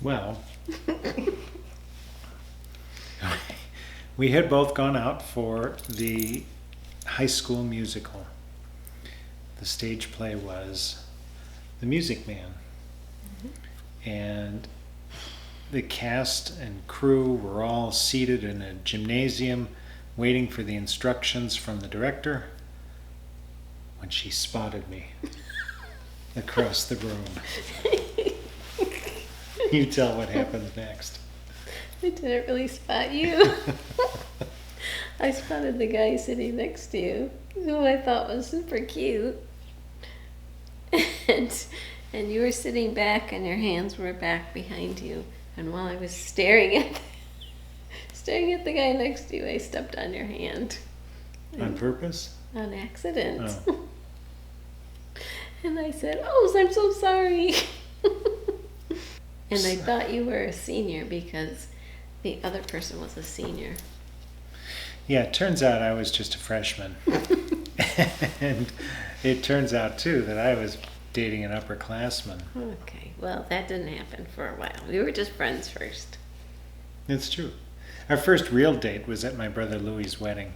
Well, we had both gone out for the high school musical. The stage play was The Music Man. And the cast and crew were all seated in a gymnasium waiting for the instructions from the director when she spotted me across the room. You tell what happened next. I didn't really spot you. I spotted the guy sitting next to you, who I thought was super cute. And you were sitting back and your hands were back behind you. And while I was staring at the guy next to you, I stepped on your hand. On purpose? On accident. Oh. And I said, "Oh, I'm so sorry." And I thought you were a senior because the other person was a senior. Yeah, it turns out I was just a freshman. And it turns out, too, that I was dating an upperclassman. Okay, well, that didn't happen for a while. We were just friends first. It's true. Our first real date was at my brother Louie's wedding.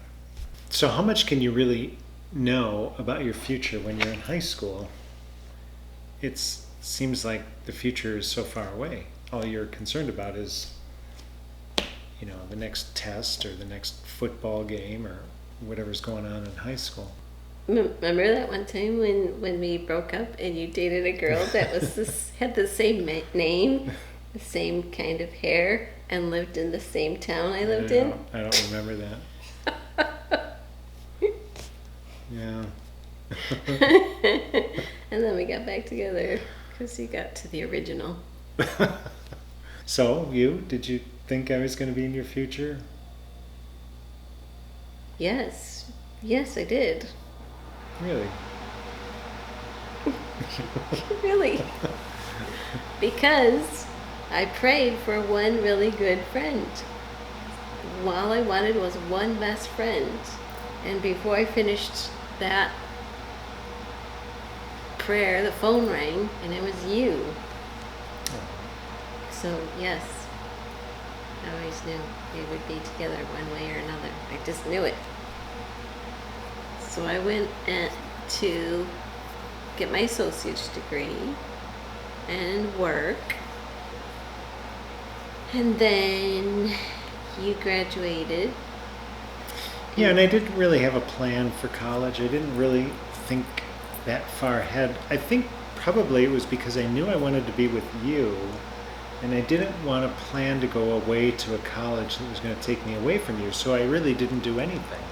So how much can you really know about your future when you're in high school? It seems like the future is so far away. All you're concerned about is, the next test or the next football game or whatever's going on in high school. Remember that one time when we broke up and you dated a girl that was had the same name, the same kind of hair, and lived in the same town I lived in? I don't remember that. Yeah. And then we got back together because you got to the original. So, did you think I was going to be in your future? Yes, I did. Really? Really. Because I prayed for one really good friend. All I wanted was one best friend. And before I finished that prayer, the phone rang, and it was you. So, yes, I always knew we would be together one way or another. I just knew it. So I went to get my associate's degree and work. And then you graduated. Yeah, and I didn't really have a plan for college. I didn't really think that far ahead. I think probably it was because I knew I wanted to be with you, and I didn't want to plan to go away to a college that was going to take me away from you, so I really didn't do anything.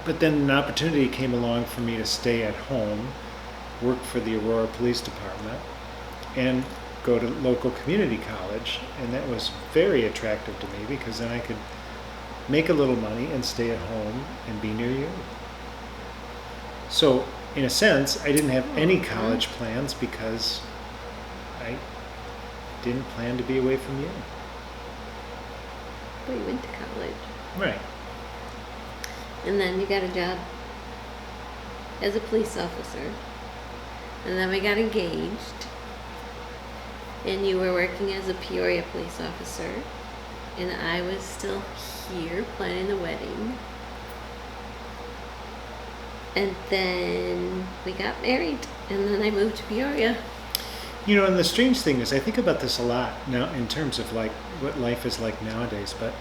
But then an opportunity came along for me to stay at home, work for the Aurora Police Department, and go to local community college, and that was very attractive to me because then I could make a little money and stay at home and be near you. So, in a sense, I didn't have any college plans because I didn't plan to be away from you. But you went to college. Right. And then you got a job as a police officer. And then we got engaged. And you were working as a Peoria police officer. And I was still here planning the wedding. And then we got married. And then I moved to Peoria. And the strange thing is, I think about this a lot now in terms of like what life is like nowadays, but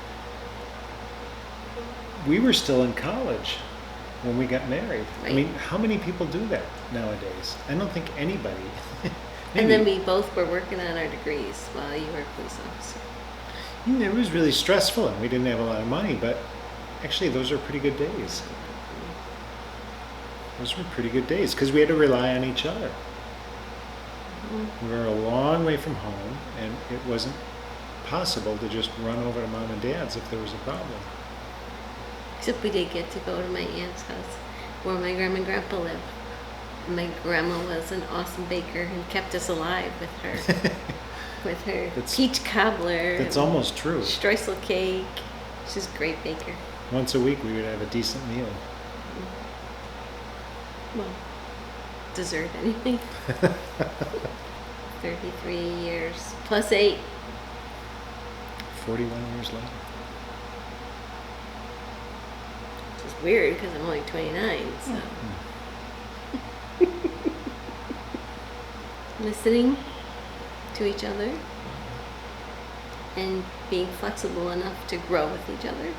we were still in college when we got married. Right. I mean, how many people do that nowadays? I don't think anybody. And then we both were working on our degrees while you were a police officer. It was really stressful and we didn't have a lot of money, but actually those were pretty good days. Those were pretty good days because we had to rely on each other. We were a long way from home, and it wasn't possible to just run over to mom and dad's if there was a problem. Except we did get to go to my aunt's house where my grandma and grandpa lived. My grandma was an awesome baker and kept us alive with her. With her peach cobbler. That's almost true. Streusel cake. She's a great baker. Once a week we would have a decent meal. Well, dessert anyway. 33 years plus 8. 41 years later. Which is weird because I'm only 29, so. Listening to each other and being flexible enough to grow with each other.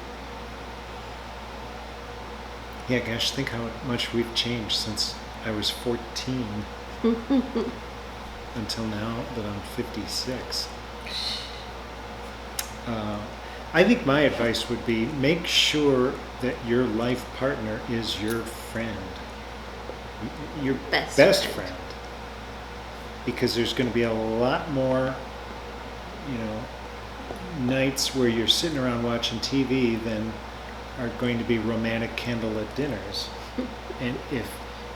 Yeah, gosh, think how much we've changed since I was 14 until now that I'm 56. I think my advice would be make sure that your life partner is your friend, your best friend. Because there's going to be a lot more, nights where you're sitting around watching TV than are going to be romantic candlelit dinners. And if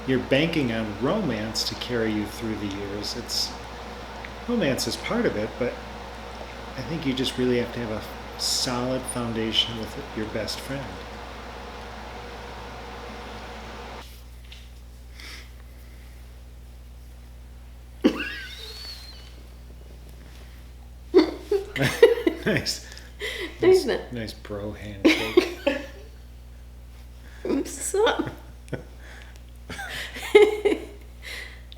you're banking on romance to carry you through the years, romance is part of it, but I think you just really have to have a solid foundation with your best friend. Nice. Nice bro handshake. Oops.